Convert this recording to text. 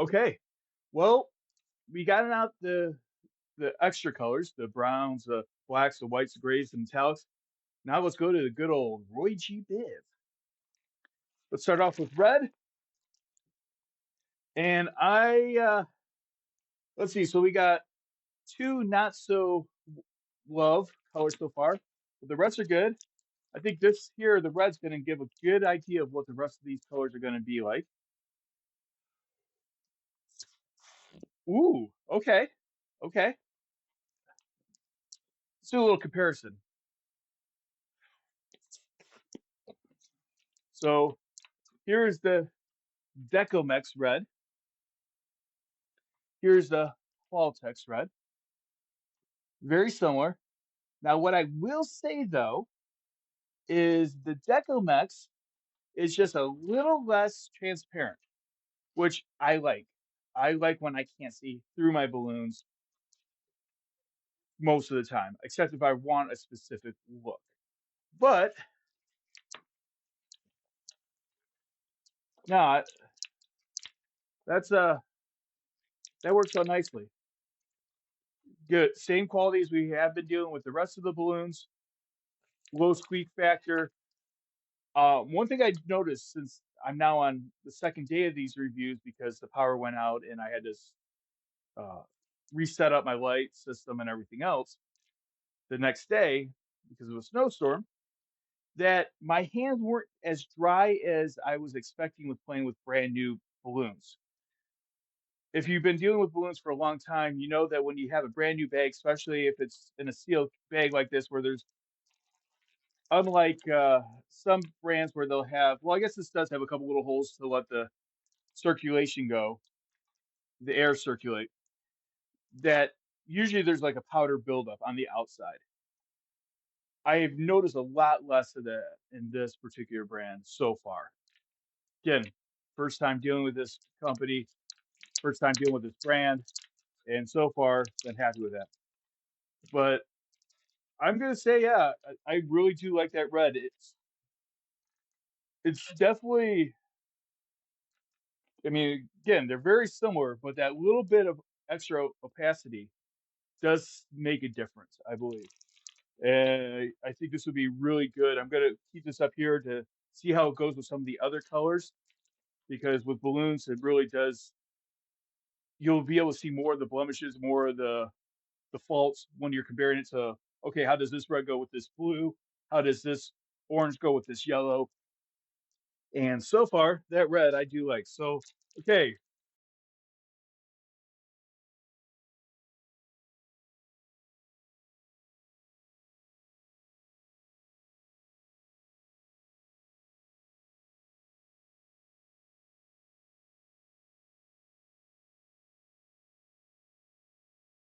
Okay. Well, we got out the extra colors, the browns, the blacks, the whites, the grays, the metallics. Now let's go to the good old Roy G. Biv. Let's start off with red. And let's see. So we got two not so love colors so far, but the rest are good. I think this here, the red's going to give a good idea of what the rest of these colors are going to be like. Ooh, okay, okay. Let's do a little comparison. So here's the Decomex Red. Here's the Qualtex Red. Very similar. Now, what I will say though is the Decomex is just a little less transparent, which I like. I like when I can't see through my balloons most of the time, except if I want a specific look. But no, that's that works out nicely. Good, same quality as we have been dealing with the rest of the balloons. Low squeak factor. One thing I noticed since I'm now on the second day of these reviews because the power went out and I had to uh, reset up my light system and everything else the next day because of a snowstorm, that my hands weren't as dry as I was expecting with playing with brand new balloons. If you've been dealing with balloons for a long time, you know that when you have a brand new bag, especially if it's in a sealed bag like this, where there's unlike some brands where they'll have, well, I guess this does have a couple little holes to let the circulation go, the air circulate, that usually there's like a powder buildup on the outside. I have noticed a lot less of that in this particular brand so far. Again, first time dealing with this company, first time dealing with this brand, and so far been happy with that. But I'm gonna say, yeah, I really do like that red. It's definitely. I mean, again, they're very similar, but that little bit of extra opacity does make a difference, I believe. And I think this would be really good. I'm gonna keep this up here to see how it goes with some of the other colors because with balloons, it really does. You'll be able to see more of the blemishes, more of the faults when you're comparing it to, okay, how does this red go with this blue? How does this orange go with this yellow? And so far, that red I do like. So, okay,